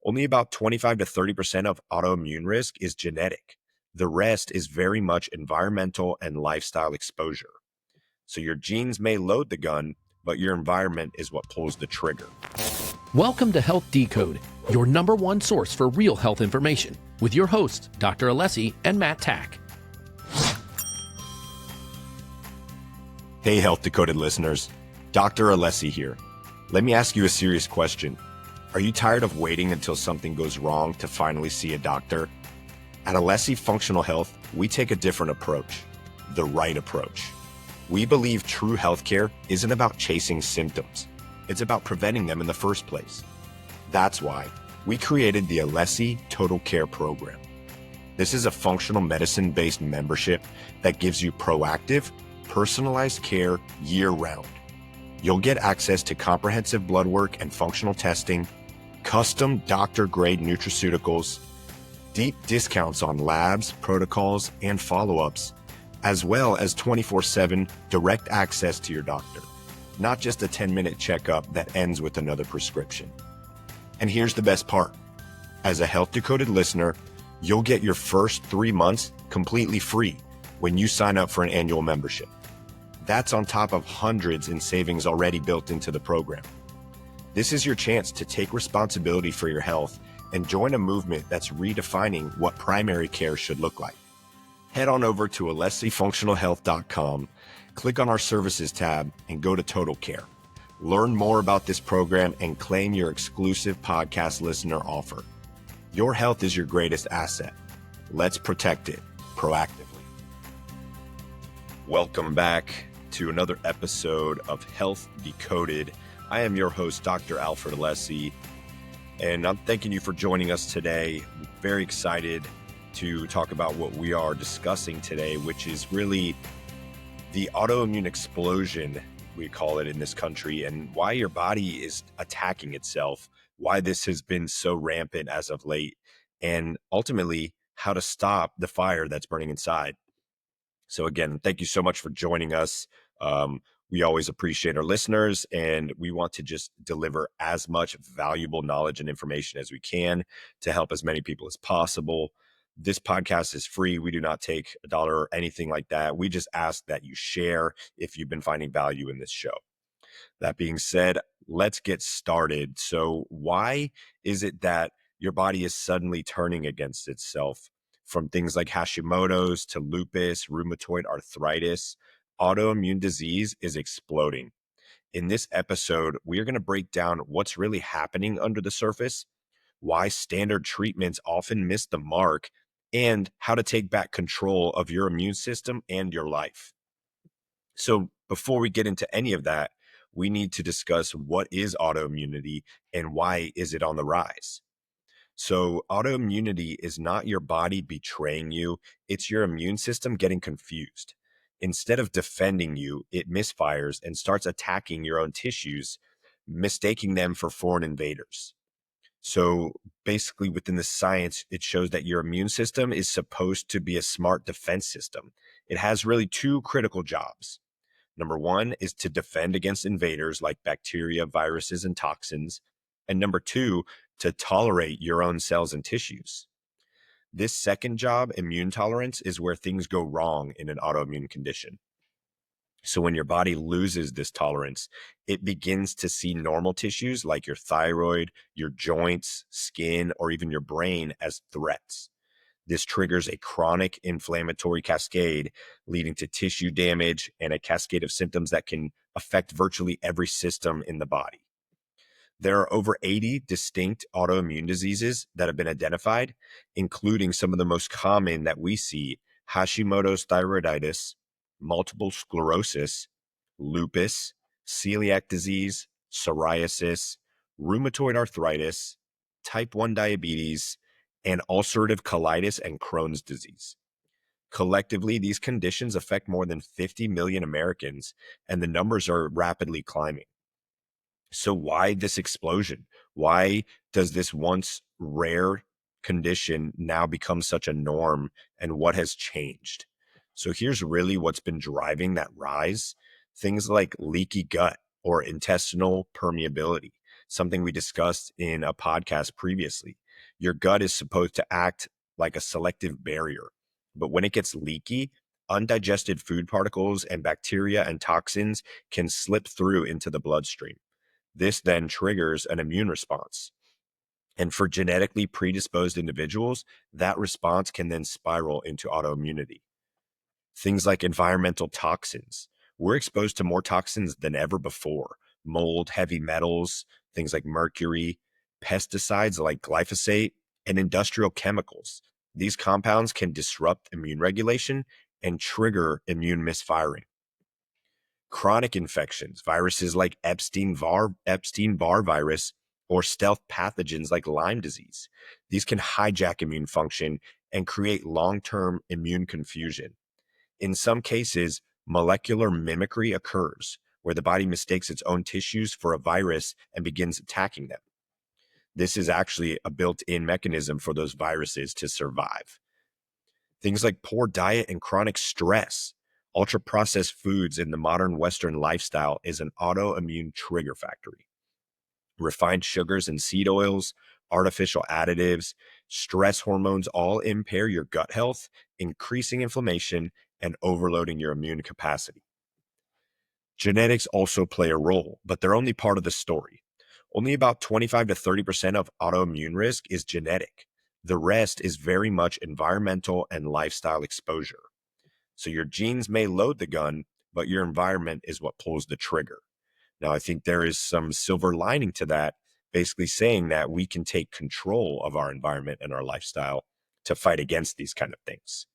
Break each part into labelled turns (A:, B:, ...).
A: Only about 25 to 30% of autoimmune risk is genetic. The rest is very much environmental and lifestyle exposure. So your genes may load the gun, but your environment is what pulls the trigger.
B: Welcome to Health Decoded, your number one source for real health information, with your hosts, Dr. Alessi and Matt Tack.
A: Hey, Health Decoded listeners. Dr. Alessi here. Let me ask you a serious question. Are you tired of waiting until something goes wrong to finally see a doctor? At Alessi Functional Health, we take a different approach, the right approach. We believe true healthcare isn't about chasing symptoms. It's about preventing them in the first place. That's why we created the Alessi Total Care Program. This is a functional medicine-based membership that gives you proactive, personalized care year-round. You'll get access to comprehensive blood work and functional testing, custom doctor-grade nutraceuticals, deep discounts on labs, protocols, and follow-ups, as well as 24/7 direct access to your doctor. Not just a 10-minute checkup that ends with another prescription. And here's the best part. As a Health Decoded listener, you'll get your first 3 months completely free when you sign up for an annual membership. That's on top of hundreds in savings already built into the program. This is your chance to take responsibility for your health and join a movement that's redefining what primary care should look like. Head on over to alessifunctionalhealth.com, click on our services tab, and go to Total Care. Learn more about this program and claim your exclusive podcast listener offer. Your health is your greatest asset. Let's protect it proactively. Welcome back to another episode of Health Decoded. I am your host, Dr. Alfred Alessi, and I'm thanking you for joining us today. I'm very excited to talk about what we are discussing today, which is really the autoimmune explosion, we call it in this country, and why your body is attacking itself, why this has been so rampant as of late, and ultimately how to stop the fire that's burning inside. So again, thank you so much for joining us. We always appreciate our listeners, and we want to just deliver as much valuable knowledge and information as we can to help as many people as possible. This podcast is free. We do not take $1 or anything like that. We just ask that you share if you've been finding value in this show. That being said, let's get started. So why is it that your body is suddenly turning against itself? From things like Hashimoto's to lupus, rheumatoid arthritis, autoimmune disease is exploding. In this episode, we are going to break down what's really happening under the surface, why standard treatments often miss the mark, and how to take back control of your immune system and your life. So before we get into any of that, we need to discuss what is autoimmunity and why is it on the rise. So autoimmunity is not your body betraying you, it's your immune system getting confused. Instead of defending you, it misfires and starts attacking your own tissues, mistaking them for foreign invaders. So basically within the science, it shows that your immune system is supposed to be a smart defense system. It has really two critical jobs. Number one is to defend against invaders like bacteria, viruses, and toxins. And number two, to tolerate your own cells and tissues. This second job, immune tolerance, is where things go wrong in an autoimmune condition. So when your body loses this tolerance, it begins to see normal tissues like your thyroid, your joints, skin, or even your brain as threats. This triggers a chronic inflammatory cascade, leading to tissue damage and a cascade of symptoms that can affect virtually every system in the body. There are over 80 distinct autoimmune diseases that have been identified, including some of the most common that we see: Hashimoto's thyroiditis, multiple sclerosis, lupus, celiac disease, psoriasis, rheumatoid arthritis, type 1 diabetes, and ulcerative colitis and Crohn's disease. Collectively, these conditions affect more than 50 million Americans, and the numbers are rapidly climbing. So why this explosion? Why does this once rare condition now become such a norm, and what has changed? So here's really what's been driving that rise. Things like leaky gut or intestinal permeability, something we discussed in a podcast previously. Your gut is supposed to act like a selective barrier, but when it gets leaky, undigested food particles and bacteria and toxins can slip through into the bloodstream. This then triggers an immune response. And for genetically predisposed individuals, that response can then spiral into autoimmunity. Things like environmental toxins. We're exposed to more toxins than ever before. Mold, heavy metals, things like mercury, pesticides like glyphosate, and industrial chemicals. These compounds can disrupt immune regulation and trigger immune misfiring. Chronic infections, viruses like Epstein-Barr virus, or stealth pathogens like Lyme disease. These can hijack immune function and create long-term immune confusion. In some cases, molecular mimicry occurs, where the body mistakes its own tissues for a virus and begins attacking them. This is actually a built-in mechanism for those viruses to survive. Things like poor diet and chronic stress. Ultra-processed foods in the modern Western lifestyle is an autoimmune trigger factory. Refined sugars and seed oils, artificial additives, stress hormones all impair your gut health, increasing inflammation and overloading your immune capacity. Genetics also play a role, but they're only part of the story. Only about 25 to 30% of autoimmune risk is genetic. The rest is very much environmental and lifestyle exposure. So your genes may load the gun, but your environment is what pulls the trigger. Now, I think there is some silver lining to that, basically saying that we can take control of our environment and our lifestyle to fight against these kind of things.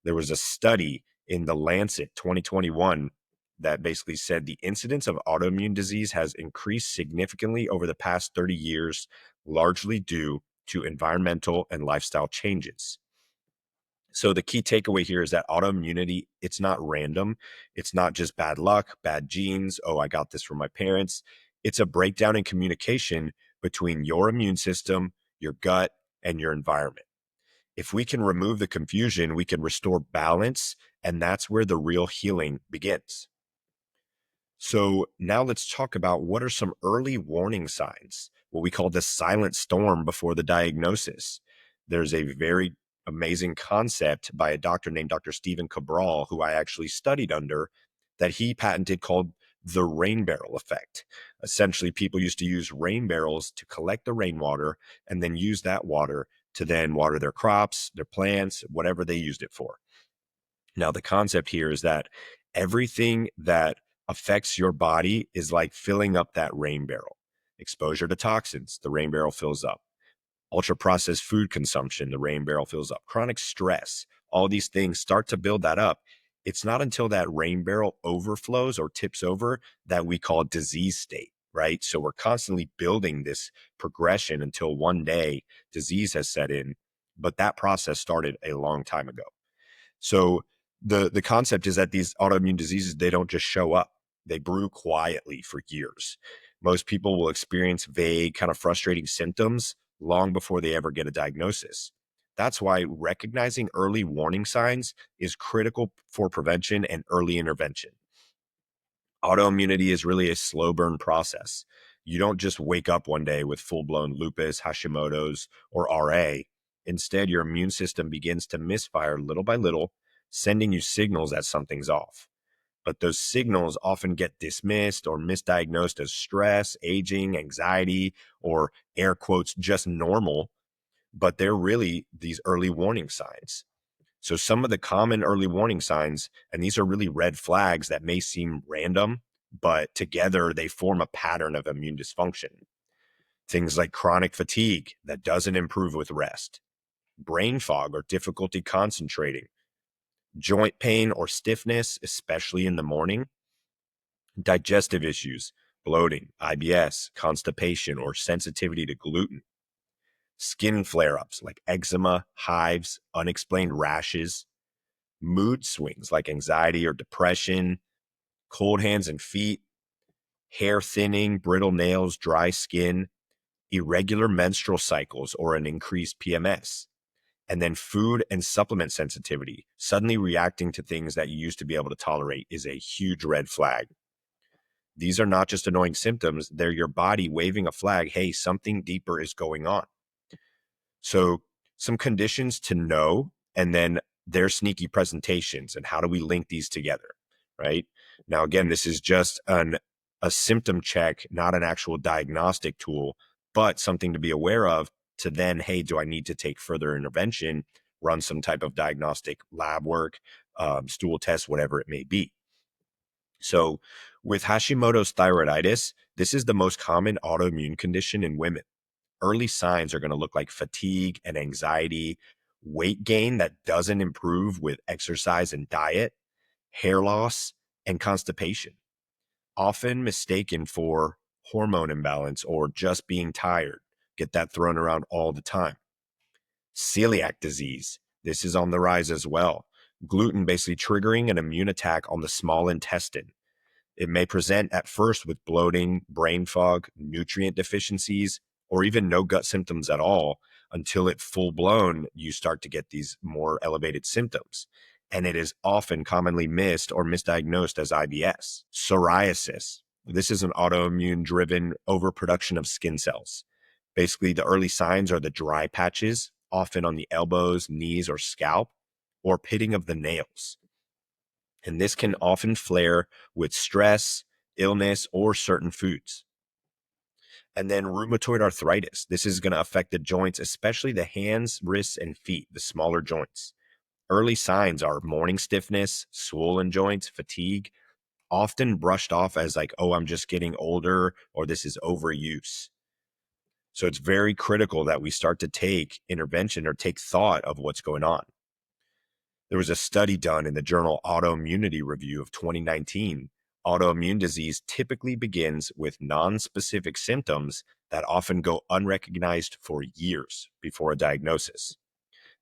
A: There was a study in the Lancet 2021 that basically said the incidence of autoimmune disease has increased significantly over the past 30 years, largely due to environmental and lifestyle changes. So the key takeaway here is that autoimmunity, it's not random. It's not just bad luck, bad genes. Oh, I got this from my parents. It's a breakdown in communication between your immune system, your gut, and your environment. If we can remove the confusion, we can restore balance, and that's where the real healing begins. So now let's talk about what are some early warning signs, what we call the silent storm before the diagnosis. There's a very amazing concept by a doctor named Dr. Stephen Cabral, who I actually studied under, that he patented called the rain barrel effect. Essentially, people used to use rain barrels to collect the rainwater and then use that water to then water their crops, their plants, whatever they used it for. Now, the concept here is that everything that affects your body is like filling up that rain barrel. Exposure to toxins, the rain barrel fills up. Ultra processed food consumption, the rain barrel fills up. Chronic stress, all these things start to build that up. It's not until that rain barrel overflows or tips over that we call disease state, right? So we're constantly building this progression until one day disease has set in, but that process started a long time ago. So the concept is that these autoimmune diseases, they don't just show up. They brew quietly for years. Most people will experience vague, kind of frustrating symptoms long before they ever get a diagnosis. That's why recognizing early warning signs is critical for prevention and early intervention. Autoimmunity is really a slow burn process. You don't just wake up one day with full-blown lupus, Hashimoto's, or RA. Instead, your immune system begins to misfire little by little, sending you signals that something's off. But those signals often get dismissed or misdiagnosed as stress, aging, anxiety, or air quotes, just normal. But they're really these early warning signs. So some of the common early warning signs, and these are really red flags that may seem random, but together they form a pattern of immune dysfunction. Things like chronic fatigue that doesn't improve with rest, brain fog or difficulty concentrating, joint pain or stiffness, especially in the morning, digestive issues, bloating, IBS, constipation, or sensitivity to gluten, skin flare-ups like eczema, hives, unexplained rashes, mood swings like anxiety or depression, cold hands and feet, hair thinning, brittle nails, dry skin, irregular menstrual cycles, or an increased PMS. And then food and supplement sensitivity, suddenly reacting to things that you used to be able to tolerate, is a huge red flag. These are not just annoying symptoms. They're your body waving a flag. Hey, something deeper is going on. So some conditions to know, and then their sneaky presentations, and how do we link these together, right? Now, again, this is just a symptom check, not an actual diagnostic tool, but something to be aware of to then, hey, do I need to take further intervention, run some type of diagnostic lab work, stool test, whatever it may be. So with Hashimoto's thyroiditis, this is the most common autoimmune condition in women. Early signs are going to look like fatigue and anxiety, weight gain that doesn't improve with exercise and diet, hair loss, and constipation, often mistaken for hormone imbalance or just being tired. Get that thrown around all the time. Celiac disease. This is on the rise as well. Gluten basically triggering an immune attack on the small intestine. It may present at first with bloating, brain fog, nutrient deficiencies, or even no gut symptoms at all until it full blown, you start to get these more elevated symptoms. And it is often commonly missed or misdiagnosed as IBS. Psoriasis. This is an autoimmune driven overproduction of skin cells. Basically, the early signs are the dry patches, often on the elbows, knees, or scalp, or pitting of the nails. And this can often flare with stress, illness, or certain foods. And then rheumatoid arthritis. This is going to affect the joints, especially the hands, wrists, and feet, the smaller joints. Early signs are morning stiffness, swollen joints, fatigue, often brushed off as like, oh, I'm just getting older, or this is overuse. So it's very critical that we start to take intervention or take thought of what's going on. There was a study done in the journal Autoimmunity review of 2019. Autoimmune disease typically begins with non-specific symptoms that often go unrecognized for years before a diagnosis.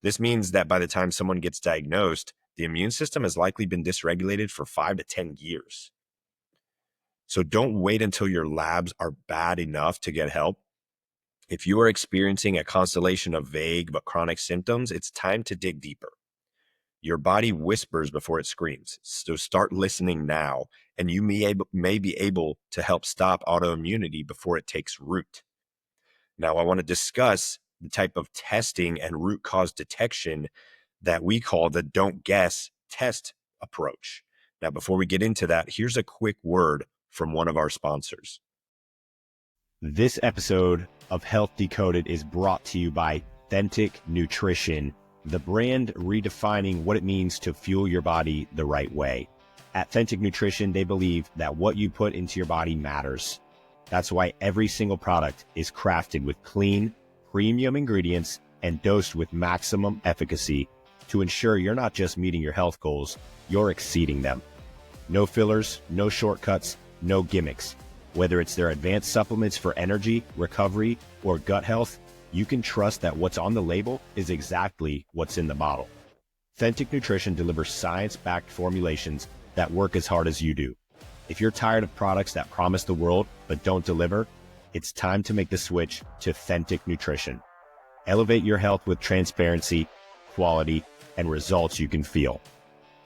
A: This means that by the time someone gets diagnosed, the immune system has likely been dysregulated for 5 to 10 years. So don't wait until your labs are bad enough to get help. If you are experiencing a constellation of vague but chronic symptoms, it's time to dig deeper. Your body whispers before it screams. So start listening now, and you may be able to help stop autoimmunity before it takes root. Now, I want to discuss the type of testing and root cause detection that we call the don't guess test approach. Now, before we get into that, here's a quick word from one of our sponsors.
C: This episode of Health Decoded is brought to you by Authentic Nutrition, the brand redefining what it means to fuel your body the right way. At Authentic Nutrition, they believe that what you put into your body matters. That's why every single product is crafted with clean, premium ingredients and dosed with maximum efficacy to ensure you're not just meeting your health goals, you're exceeding them. No fillers, no shortcuts, no gimmicks. Whether it's their advanced supplements for energy, recovery, or gut health, you can trust that what's on the label is exactly what's in the bottle. Authentic Nutrition delivers science-backed formulations that work as hard as you do. If you're tired of products that promise the world but don't deliver, it's time to make the switch to Authentic Nutrition. Elevate your health with transparency, quality, and results you can feel.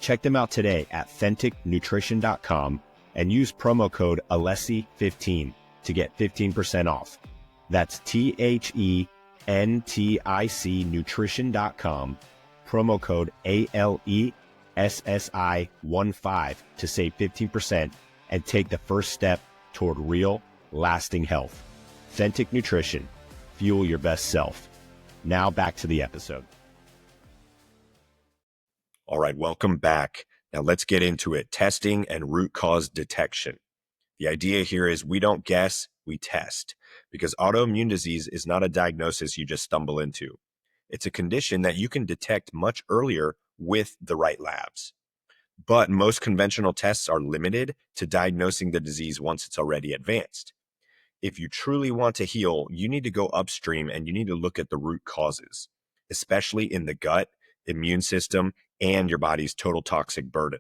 C: Check them out today at AuthenticNutrition.com and use promo code Alessi15 to get 15% off. That's THENTIC nutrition.com, promo code ALESSI15 to save 15% and take the first step toward real, lasting health. Authentic Nutrition, fuel your best self. Now back to the episode.
A: All right, welcome back. Now let's get into it. Testing and root cause detection. The idea here is we don't guess, we test, because autoimmune disease is not a diagnosis you just stumble into. It's a condition that you can detect much earlier with the right labs. But most conventional tests are limited to diagnosing the disease once it's already advanced. If you truly want to heal, you need to go upstream and you need to look at the root causes, especially in the gut, immune system, and your body's total toxic burden.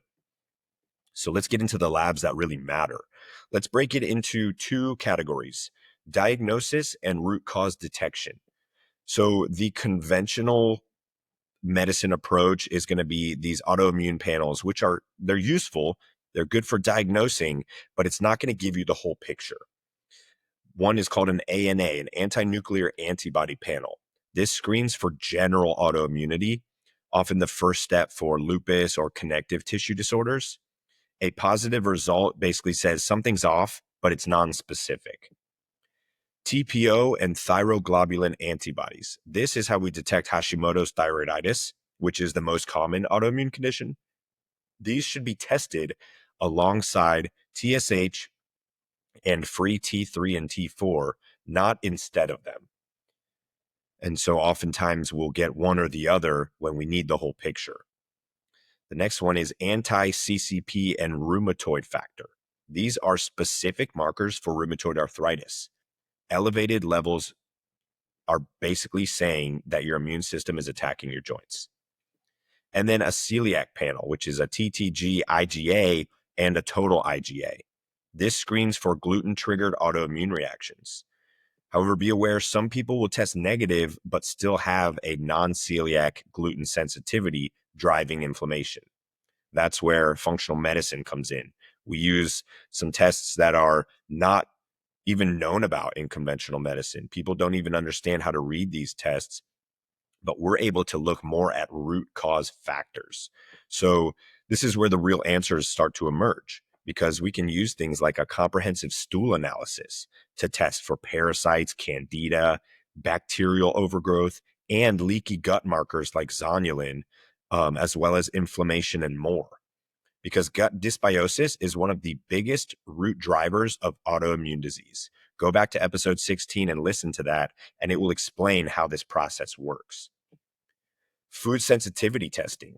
A: So let's get into the labs that really matter. Let's break it into two categories: diagnosis and root cause detection. So the conventional medicine approach is going to be these autoimmune panels, which they're useful, They're good for diagnosing, but it's not going to give you the whole picture. One is called an ANA, an anti-nuclear antibody panel. This screens for general autoimmunity, often the first step for lupus or connective tissue disorders. A positive result basically says something's off, but it's non-specific. TPO and thyroglobulin antibodies. This is how we detect Hashimoto's thyroiditis, which is the most common autoimmune condition. These should be tested alongside TSH and free T3 and T4, not instead of them. And so oftentimes we'll get one or the other when we need the whole picture. The next one is anti-CCP and rheumatoid factor. These are specific markers for rheumatoid arthritis. Elevated levels are basically saying that your immune system is attacking your joints. And then a celiac panel, which is a TTG IgA and a total IgA. This screens for gluten-triggered autoimmune reactions. However, be aware some people will test negative, but still have a non-celiac gluten sensitivity driving inflammation. That's where functional medicine comes in. We use some tests that are not even known about in conventional medicine. People don't even understand how to read these tests, but we're able to look more at root cause factors. So this is where the real answers start to emerge, because we can use things like a comprehensive stool analysis to test for parasites, candida, bacterial overgrowth, and leaky gut markers like zonulin, as well as inflammation and more. Because gut dysbiosis is one of the biggest root drivers of autoimmune disease. Go back to episode 16 and listen to that, and it will explain how this process works. Food sensitivity testing,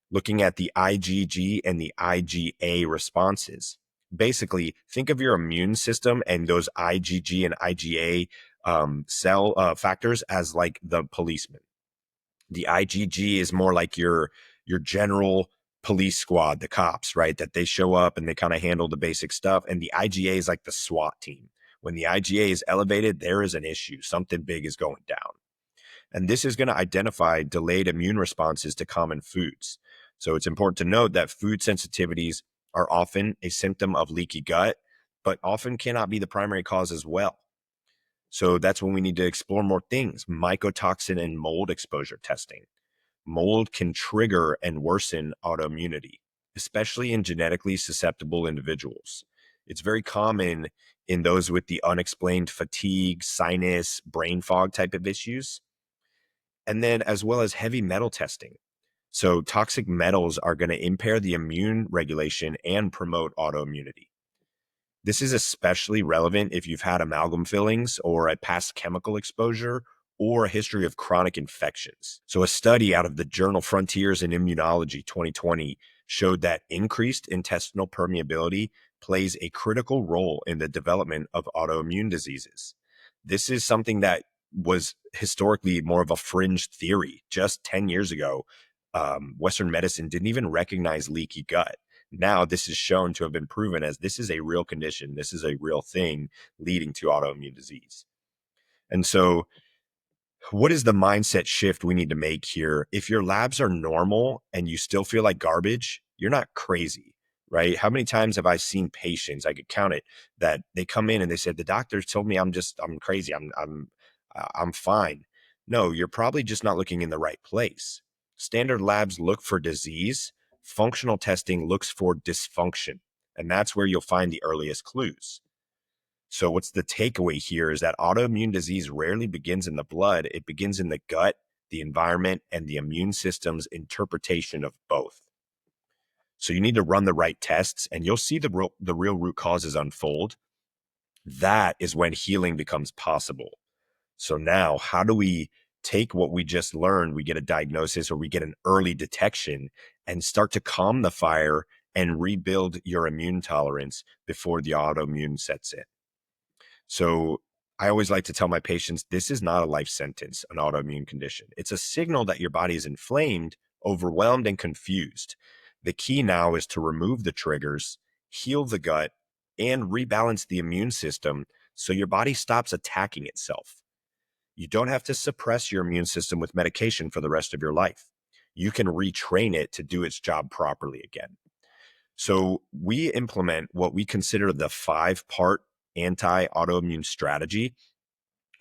A: looking at the IgG and the IgA responses. Basically, think of your immune system and those IgG and IgA cell factors as like the policeman. The IgG is more like your general police squad, the cops, right? That they show up and they kind of handle the basic stuff. And the IgA is like the SWAT team. When the IgA is elevated, there is an issue. Something big is going down. And this is going to identify delayed immune responses to common foods. So it's important to note that food sensitivities are often a symptom of leaky gut, but often cannot be the primary cause as well. So that's when we need to explore more things. Mycotoxin and mold exposure testing. Mold can trigger and worsen autoimmunity, especially in genetically susceptible individuals. It's very common in those with the unexplained fatigue, sinus, brain fog type of issues. And then as well as heavy metal testing. So toxic metals are going to impair the immune regulation and promote autoimmunity. This is especially relevant if you've had amalgam fillings or a past chemical exposure or a history of chronic infections. So a study out of the journal Frontiers in Immunology 2020 showed that increased intestinal permeability plays a critical role in the development of autoimmune diseases. This is something that was historically more of a fringe theory. Just 10 years ago, Western medicine didn't even recognize leaky gut. Now this is shown to have been proven as this is a real condition. This is a real thing leading to autoimmune disease. And so what is the mindset shift we need to make here? If your labs are normal and you still feel like garbage, you're not crazy, right? How many times have I seen patients, I could count it, that they come in and they said, the doctors told me I'm crazy. I'm fine. No, you're probably just not looking in the right place. Standard labs look for disease. Functional testing looks for dysfunction. And that's where you'll find the earliest clues. So what's the takeaway here is that autoimmune disease rarely begins in the blood. It begins in the gut, the environment, and the immune system's interpretation of both. So you need to run the right tests and you'll see the real root causes unfold. That is when healing becomes possible. So now how do we take what we just learned? We get a diagnosis or we get an early detection and start to calm the fire and rebuild your immune tolerance before the autoimmune sets in. So I always like to tell my patients, this is not a life sentence, an autoimmune condition. It's a signal that your body is inflamed, overwhelmed, and confused. The key now is to remove the triggers, heal the gut, and rebalance the immune system so your body stops attacking itself. You don't have to suppress your immune system with medication for the rest of your life. You can retrain it to do its job properly again. So we implement what we consider the 5-part anti-autoimmune strategy.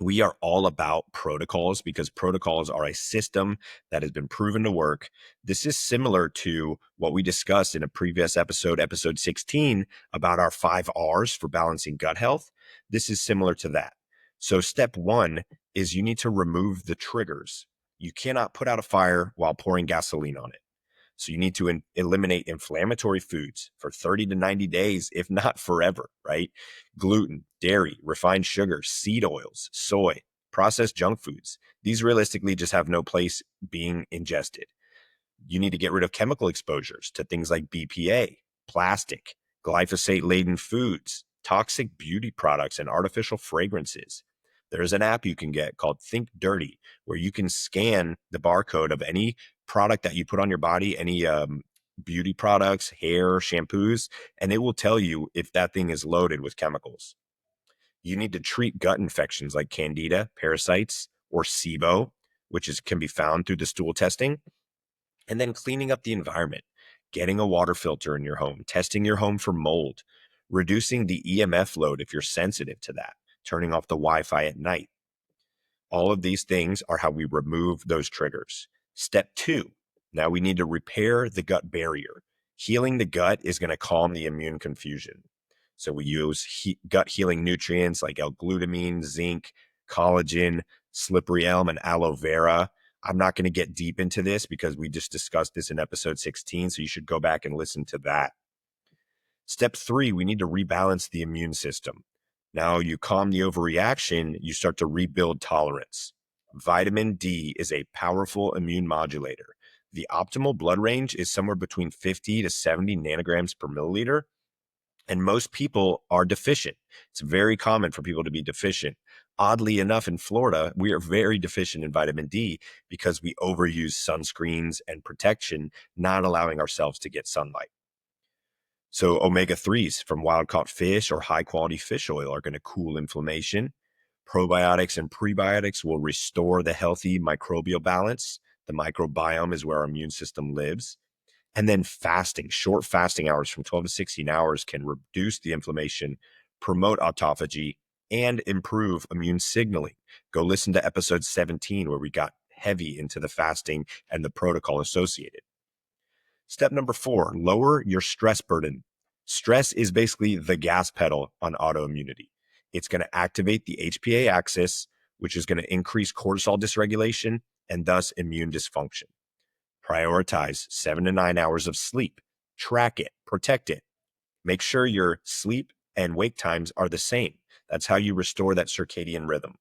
A: We are all about protocols because protocols are a system that has been proven to work. This is similar to what we discussed in a previous episode, episode 16, about our 5 R's for balancing gut health. This is similar to that. So step 1 is you need to remove the triggers. You cannot put out a fire while pouring gasoline on it. So you need to eliminate inflammatory foods for 30 to 90 days, if not forever, right? Gluten, dairy, refined sugars, seed oils, soy, processed junk foods. These realistically just have no place being ingested. You need to get rid of chemical exposures to things like BPA, plastic, glyphosate-laden foods, toxic beauty products, and artificial fragrances. There's an app you can get called Think Dirty, where you can scan the barcode of any product that you put on your body, any beauty products, hair, shampoos, and it will tell you if that thing is loaded with chemicals. You need to treat gut infections like candida, parasites, or SIBO, can be found through the stool testing. And then cleaning up the environment, getting a water filter in your home, testing your home for mold, reducing the EMF load if you're sensitive to that, turning off the Wi-Fi at night. All of these things are how we remove those triggers. Step 2, now we need to repair the gut barrier. Healing the gut is going to calm the immune confusion. So we use gut healing nutrients like L-glutamine, zinc, collagen, slippery elm, and aloe vera. I'm not going to get deep into this because we just discussed this in episode 16, so you should go back and listen to that. Step 3, we need to rebalance the immune system. Now you calm the overreaction, you start to rebuild tolerance. Vitamin D is a powerful immune modulator. The optimal blood range is somewhere between 50 to 70 nanograms per milliliter, and most people are deficient. It's very common for people to be deficient. Oddly enough, in Florida, we are very deficient in vitamin D because we overuse sunscreens and protection, not allowing ourselves to get sunlight. So omega-3s from wild-caught fish or high-quality fish oil are going to cool inflammation. Probiotics and prebiotics will restore the healthy microbial balance. The microbiome is where our immune system lives. And then fasting, short fasting hours from 12 to 16 hours can reduce the inflammation, promote autophagy, and improve immune signaling. Go listen to episode 17 where we got heavy into the fasting and the protocol associated. Step number 4, lower your stress burden. Stress is basically the gas pedal on autoimmunity. It's going to activate the HPA axis, which is going to increase cortisol dysregulation and thus immune dysfunction. Prioritize 7 to 9 hours of sleep. Track it, protect it. Make sure your sleep and wake times are the same. That's how you restore that circadian rhythm.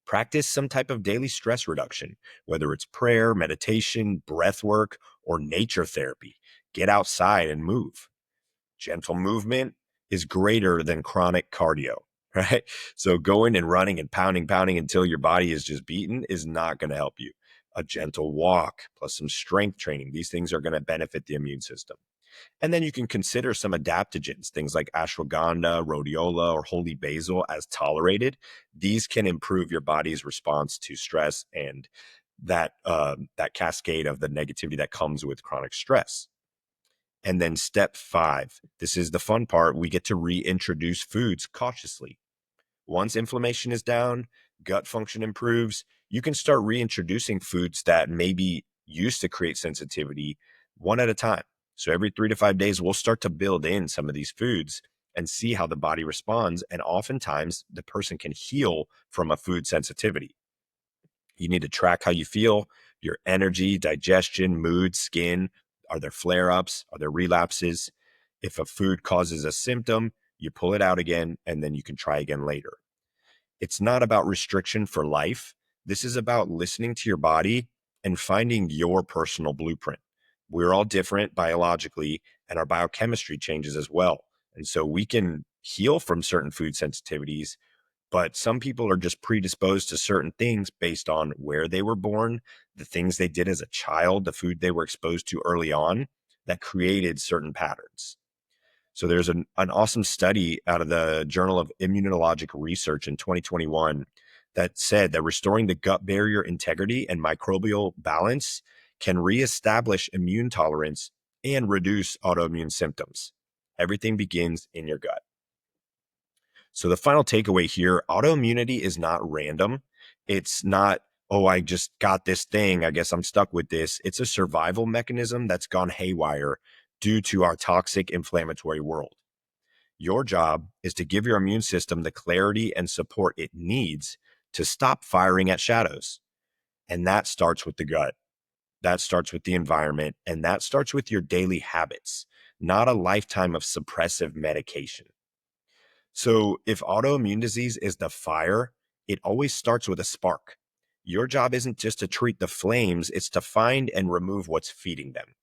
A: Practice some type of daily stress reduction, whether it's prayer, meditation, breath work, or nature therapy. Get outside and move. Gentle movement is greater than chronic cardio, right? So going and running and pounding until your body is just beaten is not going to help you. A gentle walk plus some strength training, these things are going to benefit the immune system. And then you can consider some adaptogens, things like ashwagandha, rhodiola, or holy basil as tolerated. These can improve your body's response to stress and that cascade of the negativity that comes with chronic stress. And then step 5, this is the fun part. We get to reintroduce foods cautiously. Once inflammation is down, gut function improves, you can start reintroducing foods that maybe used to create sensitivity one at a time. So every 3 to 5 days, we'll start to build in some of these foods and see how the body responds. And oftentimes the person can heal from a food sensitivity. You need to track how you feel, your energy, digestion, mood, skin. Are there flare-ups? Are there relapses? If a food causes a symptom, you pull it out again, and then you can try again later. It's not about restriction for life. This is about listening to your body and finding your personal blueprint. We're all different biologically, and our biochemistry changes as well. And so we can heal from certain food sensitivities, but some people are just predisposed to certain things based on where they were born, the things they did as a child, the food they were exposed to early on that created certain patterns. So there's an awesome study out of the Journal of Immunologic Research in 2021 that said that restoring the gut barrier integrity and microbial balance can reestablish immune tolerance and reduce autoimmune symptoms. Everything begins in your gut. So the final takeaway here, autoimmunity is not random. It's not, oh, I just got this thing, I guess I'm stuck with this. It's a survival mechanism that's gone haywire due to our toxic inflammatory world. Your job is to give your immune system the clarity and support it needs to stop firing at shadows. And that starts with the gut. That starts with the environment. And that starts with your daily habits, not a lifetime of suppressive medication. So if autoimmune disease is the fire, it always starts with a spark. Your job isn't just to treat the flames, it's to find and remove what's feeding them.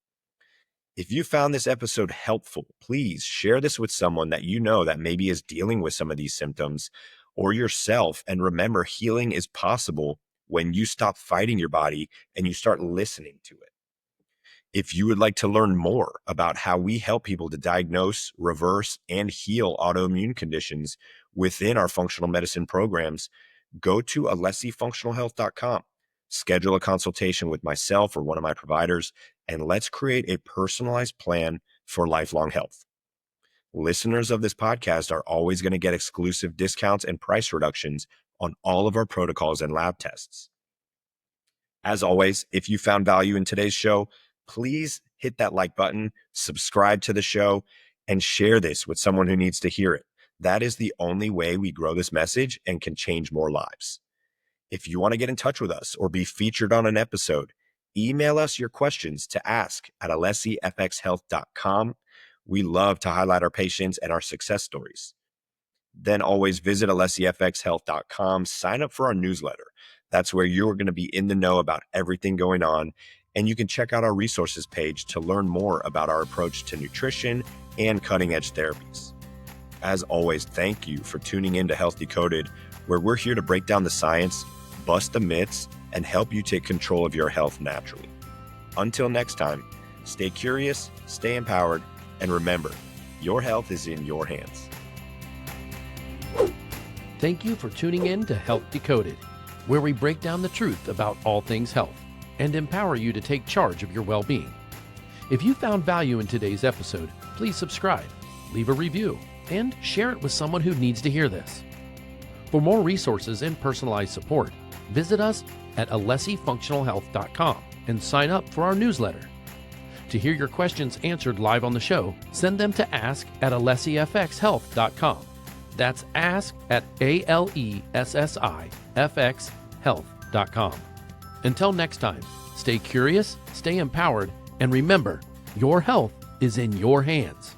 A: If you found this episode helpful, please share this with someone that you know that maybe is dealing with some of these symptoms, or yourself. And remember, healing is possible when you stop fighting your body and you start listening to it. If you would like to learn more about how we help people to diagnose, reverse, and heal autoimmune conditions within our functional medicine programs, go to alessifunctionalhealth.com. Schedule a consultation with myself or one of my providers, and let's create a personalized plan for lifelong health. Listeners of this podcast are always going to get exclusive discounts and price reductions on all of our protocols and lab tests. As always, if you found value in today's show, please hit that like button, subscribe to the show, and share this with someone who needs to hear it. That is the only way we grow this message and can change more lives. If you want to get in touch with us or be featured on an episode, email us your questions to ask@alessifxhealth.com. We love to highlight our patients and our success stories. Then always visit alessifxhealth.com, sign up for our newsletter. That's where you're going to be in the know about everything going on. And you can check out our resources page to learn more about our approach to nutrition and cutting-edge therapies. As always, thank you for tuning in to Health Decoded, where we're here to break down the science, bust the myths, and help you take control of your health naturally. Until next time, stay curious, stay empowered, and remember, your health is in your hands.
B: Thank you for tuning in to Health Decoded, where we break down the truth about all things health and empower you to take charge of your well-being. If you found value in today's episode, please subscribe, leave a review, and share it with someone who needs to hear this. For more resources and personalized support, visit us at alessifunctionalhealth.com and sign up for our newsletter. To hear your questions answered live on the show, send them to ask@alessifxhealth.com. That's ask@alessifxhealth.com. Until next time, stay curious, stay empowered, and remember, your health is in your hands.